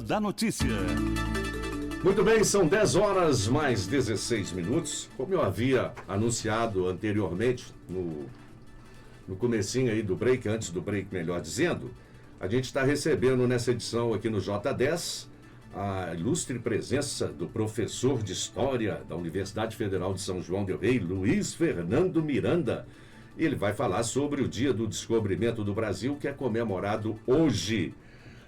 Da notícia. Muito bem, são 10 horas mais 16 minutos. Como eu havia anunciado anteriormente, no comecinho aí do break, antes do break, melhor dizendo, a gente está recebendo nessa edição aqui no J10 a ilustre presença do professor de História da Universidade Federal de São João del Rei, Luiz Fernando Miranda. Ele vai falar sobre o Dia do Descobrimento do Brasil, que é comemorado hoje.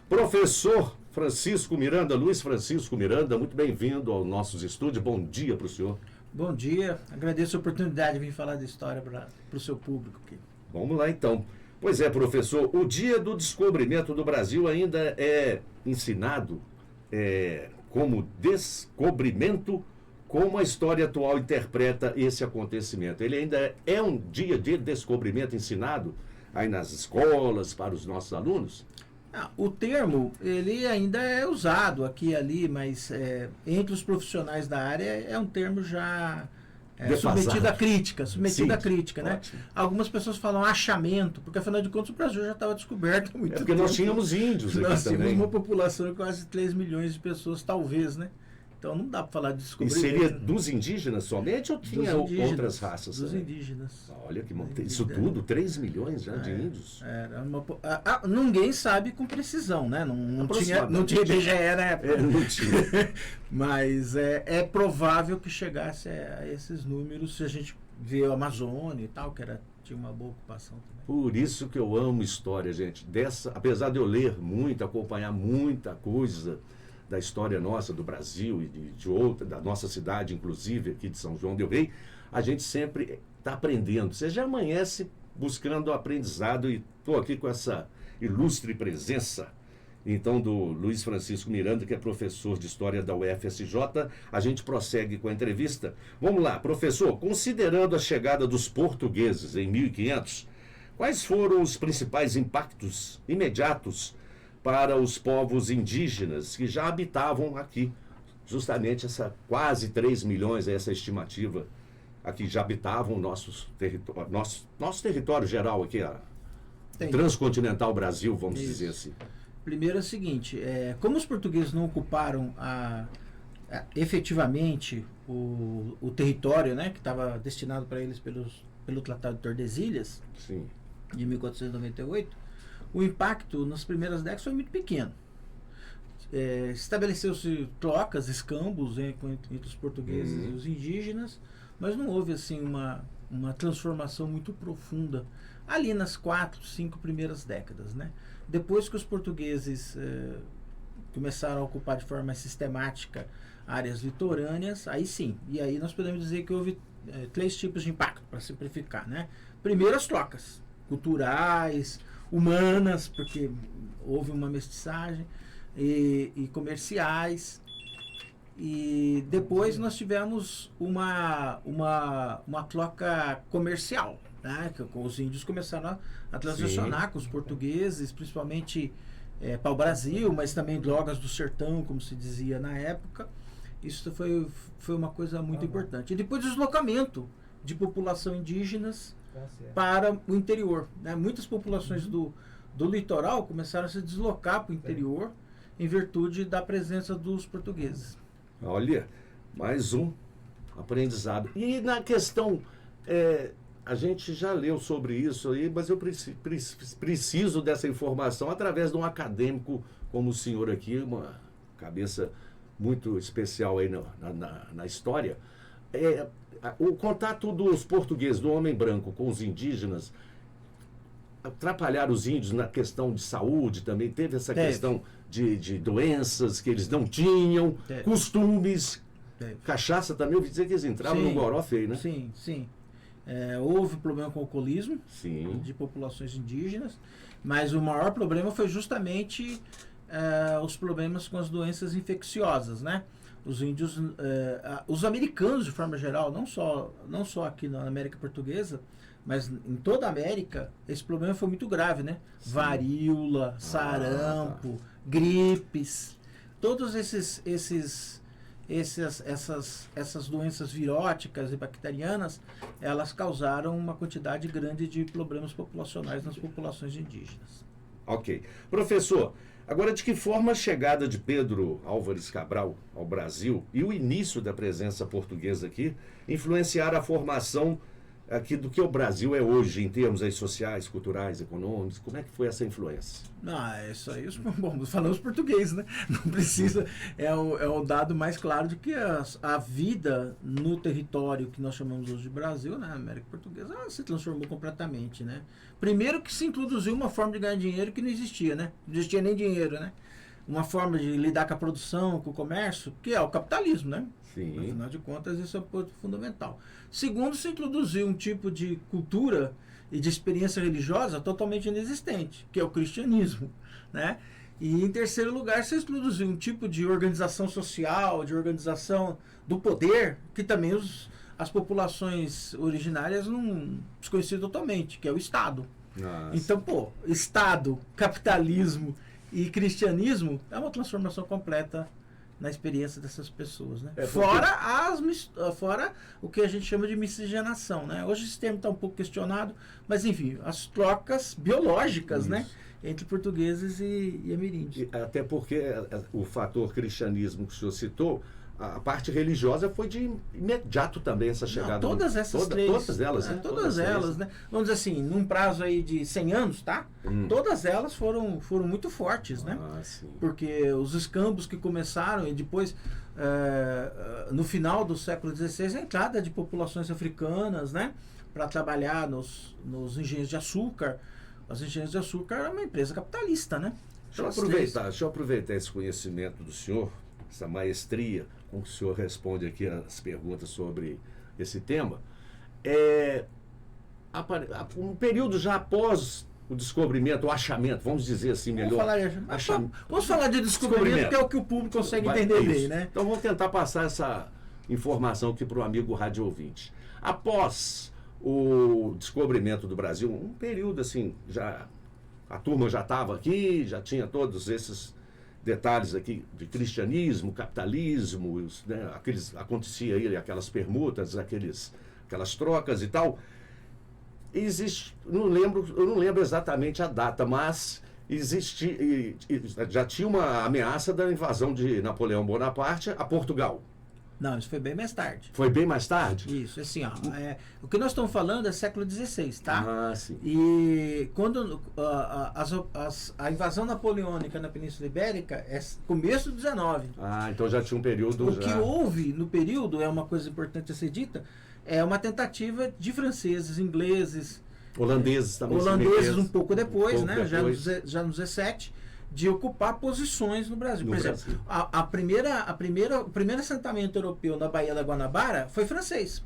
Professor Francisco Miranda, Luiz Francisco Miranda, muito bem-vindo aos nossos estúdios. Bom dia para o senhor. Bom dia, agradeço a oportunidade de vir falar de história para o seu público aqui. Vamos lá então. Pois é, professor, o Dia do Descobrimento do Brasil ainda é ensinado como descobrimento, como a história atual interpreta esse acontecimento. Ele ainda é um dia de descobrimento ensinado aí nas escolas, para os nossos alunos? O termo, ele ainda é usado aqui e ali, mas entre os profissionais da área é um termo já submetido à crítica, né? Ótimo. Algumas pessoas falam achamento, porque afinal de contas o Brasil já estava descoberto há muito tempo. Porque nós tínhamos índios aqui nós também. Nós tínhamos uma população de quase 3 milhões de pessoas, talvez, né? Então não dá para falar de E descobrimento. seria dos indígenas somente ou tinha outras raças? Dos também? Indígenas. Olha que isso tudo, 3 milhões já de índios. Ninguém sabe com precisão, né? Não tinha IBGE na época. Não tinha. Mas é provável que chegasse a esses números se a gente vê a Amazônia e tal, tinha uma boa ocupação também. Por isso que eu amo história, gente. Apesar de eu ler muito, acompanhar muita coisa da história nossa, do Brasil e de outra, da nossa cidade, inclusive, aqui de São João del Rei, a gente sempre está aprendendo. Você já amanhece buscando aprendizado e estou aqui com essa ilustre presença, então, do Luiz Francisco Miranda, que é professor de História da UFSJ. A gente prossegue com a entrevista. Vamos lá, professor, considerando a chegada dos portugueses em 1500, quais foram os principais impactos imediatos para os povos indígenas que já habitavam aqui? Justamente essa quase 3 milhões, essa estimativa, aqui já habitavam nosso território geral aqui, transcontinental Brasil, vamos dizer assim. Primeiro é o seguinte, como os portugueses não ocuparam efetivamente o território, né, que estava destinado para eles pelo Tratado de Tordesilhas, Sim, de 1498, o impacto nas primeiras décadas foi muito pequeno. Estabeleceu-se trocas, escambos entre os portugueses e os indígenas, mas não houve assim uma transformação muito profunda ali nas 4, 5 primeiras décadas, né? Depois que os portugueses começaram a ocupar de forma mais sistemática áreas litorâneas, aí sim, e aí nós podemos dizer que houve 3 tipos de impacto, para simplificar, né? Primeiro, as trocas culturais, humanas, porque houve uma mestiçagem, e comerciais. E depois nós tivemos uma troca comercial, né? Que os índios começaram a transacionar com os portugueses, principalmente pau-brasil, mas também drogas do sertão, como se dizia na época. Isso foi uma coisa muito importante. E depois o deslocamento de população indígenas para o interior, né? Muitas populações do litoral começaram a se deslocar para o interior em virtude da presença dos portugueses. Olha, mais um aprendizado. E na questão, a gente já leu sobre isso aí, mas eu preciso dessa informação através de um acadêmico como o senhor aqui, uma cabeça muito especial aí na história. O contato dos portugueses, do homem branco com os indígenas, atrapalhar os índios na questão de saúde também? Teve essa questão de doenças que eles não tinham, costumes, cachaça também, eu ouvi dizer que eles entravam no goró feio, né? Sim, sim. Houve problema com o alcoolismo de populações indígenas, mas o maior problema foi justamente os problemas com as doenças infecciosas, né? Os índios, os americanos de forma geral, não só aqui na América Portuguesa, mas em toda a América, esse problema foi muito grave, né? Sim. Varíola, sarampo, gripes, todos essas doenças viróticas e bacterianas, elas causaram uma quantidade grande de problemas populacionais nas populações indígenas. Ok. Professor, Agora, de que forma a chegada de Pedro Álvares Cabral ao Brasil e o início da presença portuguesa aqui influenciaram a formação aqui do que o Brasil é hoje, em termos aí sociais, culturais, econômicos? Como é que foi essa influência? É isso aí. Bom, falamos português, né? Não precisa. É o dado mais claro de que a vida no território que nós chamamos hoje de Brasil, na América Portuguesa, ela se transformou completamente, né? Primeiro que se introduziu uma forma de ganhar dinheiro que não existia, né? Não existia nem dinheiro, né? Uma forma de lidar com a produção, com o comércio, que é o capitalismo, né? Sim. Afinal de contas, isso é um ponto fundamental. Segundo, se introduziu um tipo de cultura e de experiência religiosa totalmente inexistente, que é o cristianismo, né? E em terceiro lugar, se introduziu um tipo de organização social, de organização do poder, que também as populações originárias não desconheciam totalmente, que é o Estado. Nossa. Então, Estado, capitalismo e cristianismo é uma transformação completa na experiência dessas pessoas, né? Fora o que a gente chama de miscigenação, né? Hoje esse termo está um pouco questionado, mas enfim, as trocas biológicas, Isso. né? Entre portugueses e ameríndios. Até porque o fator cristianismo que o senhor citou, a parte religiosa foi de imediato também essa chegada. Todas essas três. Todas elas, né? Todas elas, né? Vamos dizer assim, num prazo aí de 100 anos, tá? Todas elas foram muito fortes, né? Sim. Porque os escambos que começaram e depois, no final do século XVI, a entrada de populações africanas, né? Para trabalhar nos engenhos de açúcar. As engenhos de açúcar era uma empresa capitalista, né? Deixa eu aproveitar esse conhecimento do senhor, essa maestria com que o senhor responde aqui as perguntas sobre esse tema. Um período já após o descobrimento, o achamento, vamos dizer assim melhor. Vamos falar de descobrimento, que é o que o público consegue entender bem, né? Então vamos tentar passar essa informação aqui para o amigo rádio ouvinte. Após o descobrimento do Brasil, um período assim, a turma já estava aqui, já tinha todos esses detalhes aqui de cristianismo, capitalismo, né, acontecia aí aquelas permutas, aquelas trocas e tal. Eu não lembro exatamente a data, mas já tinha uma ameaça da invasão de Napoleão Bonaparte a Portugal. Não, isso foi bem mais tarde. Foi bem mais tarde? Isso, assim, o que nós estamos falando é século XVI, tá? Sim. E quando a invasão napoleônica na Península Ibérica é começo do XIX. Então já tinha um período. O que houve no período, é uma coisa importante a ser dita, é uma tentativa de franceses, ingleses, holandeses também. Holandeses um pouco depois, né? Já no 17, de ocupar posições no Brasil. Por exemplo, o primeiro assentamento europeu na Baía da Guanabara foi francês.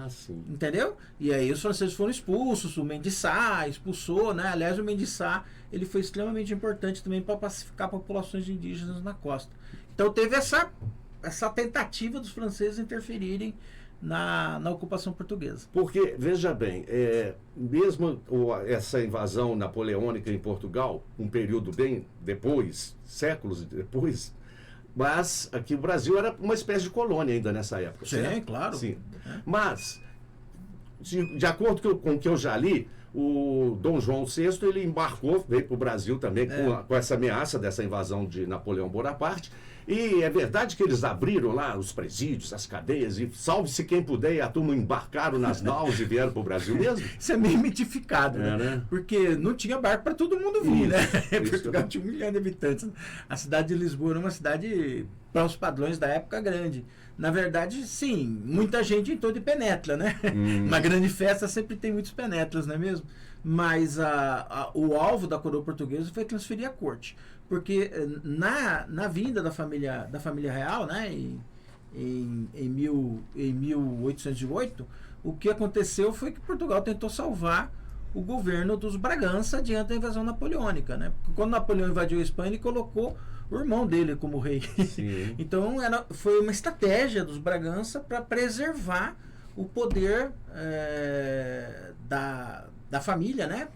Sim. Entendeu? E aí os franceses foram expulsos, o Mendes Sá expulsou, né? Aliás, o Mendes Sá, ele foi extremamente importante também para pacificar populações indígenas na costa. Então teve essa tentativa dos franceses interferirem na ocupação portuguesa. Porque, veja bem, mesmo essa invasão napoleônica em Portugal, um período bem depois, séculos depois, mas aqui o Brasil era uma espécie de colônia ainda nessa época. Sim, certo? Claro. Sim. Mas, de acordo com o que eu já li, o Dom João VI, ele embarcou, veio para o Brasil também com essa ameaça dessa invasão de Napoleão Bonaparte. E é verdade que eles abriram lá os presídios, as cadeias, e salve-se quem puder, e a turma embarcaram nas naus e vieram para o Brasil mesmo? Isso é meio mitificado, né? Porque não tinha barco para todo mundo vir, né? Portugal tinha 1 milhão de habitantes. A cidade de Lisboa era uma cidade, para os padrões da época, grande. Na verdade, sim, muita gente entrou de penetra, né? Uma grande festa sempre tem muitos penetras, não é mesmo? Mas o alvo da coroa portuguesa foi transferir a corte. Porque na vinda da família real, né, em 1808, o que aconteceu foi que Portugal tentou salvar o governo dos Bragança diante da invasão napoleônica, né? Porque quando Napoleão invadiu a Espanha, ele colocou o irmão dele como rei. Sim. Então foi uma estratégia dos Bragança para preservar o poder da família, né,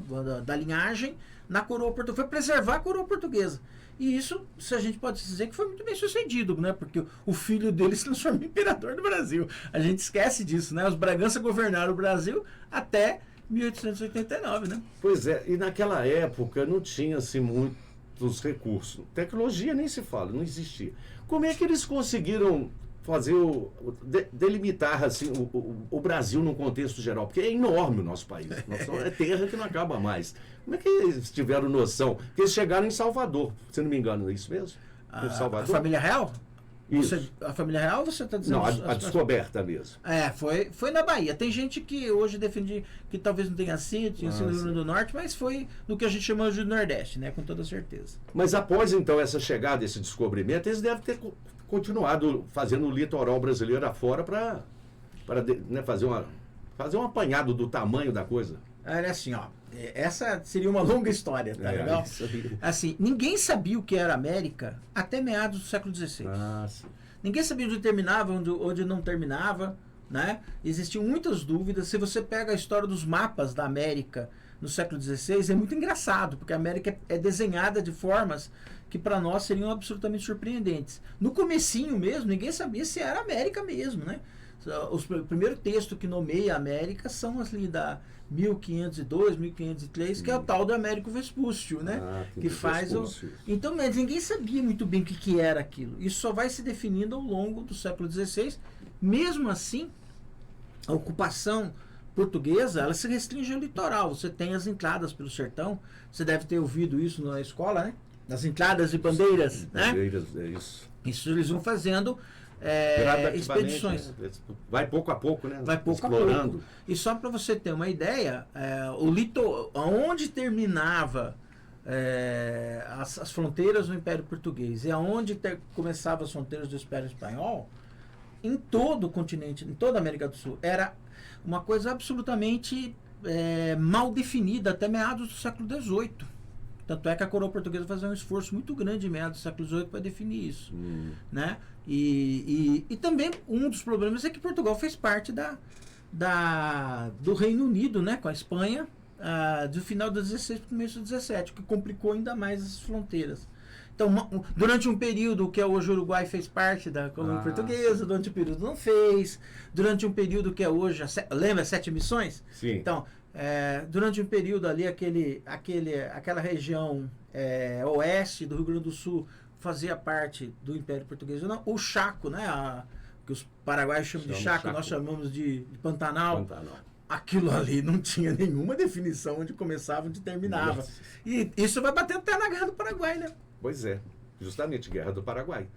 da linhagem na coroa portuguesa. Foi preservar a coroa portuguesa. E isso, se a gente pode dizer que foi muito bem sucedido, né? Porque o filho dele se transformou em imperador do Brasil. A gente esquece disso, né? Os Bragança governaram o Brasil até 1889, né? Pois é, e naquela época não tinha assim dos recursos. Tecnologia nem se fala, não existia. Como é que eles conseguiram fazer delimitar assim, o Brasil num contexto geral? Porque é enorme o nosso país. É terra que não acaba mais. Como é que eles tiveram noção? Que eles chegaram em Salvador, se não me engano, é isso mesmo? A família real? A família real, você está dizendo? Não, a descoberta mesmo. Foi na Bahia. Tem gente que hoje defende que talvez não tenha sido, tinha sido no Rio Grande do Norte, mas foi no que a gente chama de Nordeste, né? Com toda certeza. Mas após, então, essa chegada, esse descobrimento, eles devem ter continuado fazendo o litoral brasileiro afora para né, fazer um apanhado do tamanho da coisa. Olha assim, ó. Essa seria uma longa história, tá legal? Assim, ninguém sabia o que era América até meados do século XVI. Ninguém sabia onde terminava, onde não terminava, né? Existiam muitas dúvidas. Se você pega a história dos mapas da América no século XVI, é muito engraçado, porque a América é desenhada de formas que para nós seriam absolutamente surpreendentes. No comecinho mesmo, ninguém sabia se era América mesmo, né? O primeiro texto que nomeia a América são ali da 1502, 1503, que é o tal do Américo Vespúcio, né? Que faz Então, mas ninguém sabia muito bem o que era aquilo. Isso só vai se definindo ao longo do século XVI. Mesmo assim, a ocupação portuguesa, ela se restringe ao litoral. Você tem as entradas pelo sertão. Você deve ter ouvido isso na escola, né? As entradas e bandeiras, né? Bandeiras, é isso. Isso eles vão fazendo expedições. Né? Vai pouco a pouco, né? Vai pouco explorando. A pouco. E só para você ter uma ideia, onde terminava as fronteiras do Império Português e aonde começavam as fronteiras do Império Espanhol, em todo o continente, em toda a América do Sul, era uma coisa absolutamente mal definida até meados do século XVIII. Tanto é que a coroa portuguesa fazia um esforço muito grande em meados do século XVIII para definir isso. Né? E também um dos problemas é que Portugal fez parte do Reino Unido, né, com a Espanha, do final do 16 para o começo do 17, o que complicou ainda mais as fronteiras. Então, durante um período que hoje o Uruguai fez parte da colônia portuguesa, durante um período não fez, durante um período que é hoje, lembra 7 missões? Sim. Então, durante um período ali, aquela região oeste do Rio Grande do Sul fazia parte do Império Português. Não, o Chaco, né, que os paraguaios chamam de Chaco, nós chamamos de Pantanal. Aquilo ali não tinha nenhuma definição onde começava, onde terminava. Nossa. E isso vai bater até na Guerra do Paraguai, né? Pois é. Justamente, Guerra do Paraguai.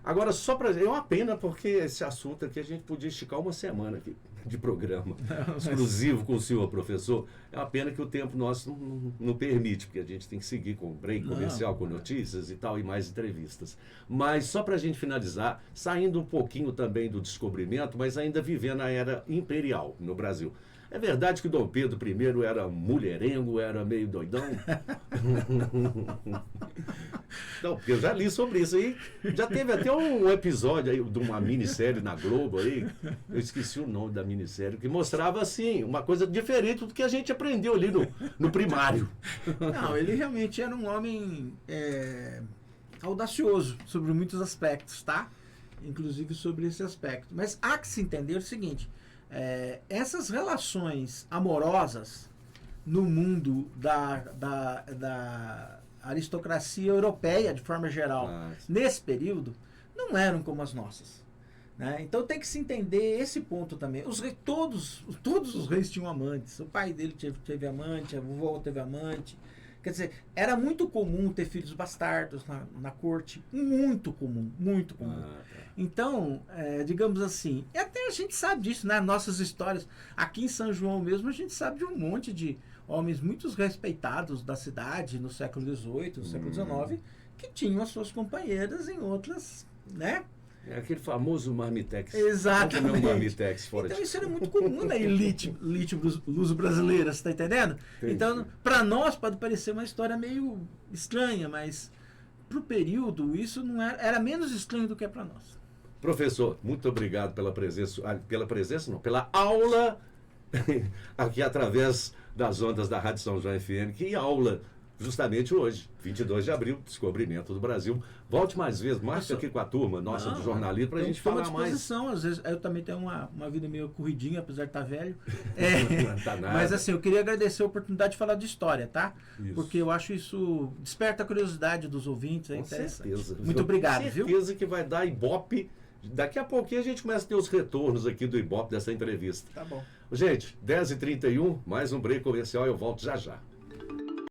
Agora, só para... É uma pena, porque esse assunto aqui a gente podia esticar uma semana aqui de programa exclusivo com o senhor professor. É uma pena que o tempo nosso não permite, porque a gente tem que seguir com break comercial, com notícias e tal, e mais entrevistas. Mas só para a gente finalizar, saindo um pouquinho também do descobrimento, mas ainda vivendo a era imperial no Brasil. É verdade que Dom Pedro I era mulherengo, era meio doidão? Não, porque eu já li sobre isso aí. Já teve até um episódio aí de uma minissérie na Globo aí, eu esqueci o nome da minissérie, que mostrava assim, uma coisa diferente do que a gente aprendeu ali no primário. Não, ele realmente era um homem audacioso sobre muitos aspectos, tá? Inclusive sobre esse aspecto. Mas há que se entender o seguinte... essas relações amorosas no mundo da aristocracia europeia, de forma geral, nesse período, não eram como as nossas. Né? Então tem que se entender esse ponto também. Todos os reis tinham amantes. O pai dele teve amante, a vovó teve amante. Quer dizer, era muito comum ter filhos bastardos na corte. Muito comum, muito comum. Então, digamos assim, e até a gente sabe disso, né? Nossas histórias. Aqui em São João mesmo, a gente sabe de um monte de homens muito respeitados da cidade no século XVIII, no século XIX, que tinham as suas companheiras em outras, né? É aquele famoso marmitex. Exatamente. Marmitex fora então isso era muito comum na elite luso-brasileira, você está entendendo? Entendi. Então, para nós pode parecer uma história meio estranha, mas para o período isso não era menos estranho do que é para nós. Professor, muito obrigado pela aula aqui através das ondas da Rádio São João FM. Que aula justamente hoje, 22 de abril, descobrimento do Brasil. Volte mais vezes, marca aqui com a turma nossa do jornalismo para a gente falar mais. Às vezes eu também tenho uma vida meio corridinha, apesar de estar velho. Não tá nada. Mas assim, eu queria agradecer a oportunidade de falar de história, tá? Isso. Porque eu acho isso desperta a curiosidade dos ouvintes, é Com interessante. certeza. Muito obrigado, viu? Com certeza que vai dar Ibope. Daqui a pouquinho a gente começa a ter os retornos aqui do Ibope dessa entrevista. Tá bom. Gente, 10h31, mais um break comercial e eu volto já já.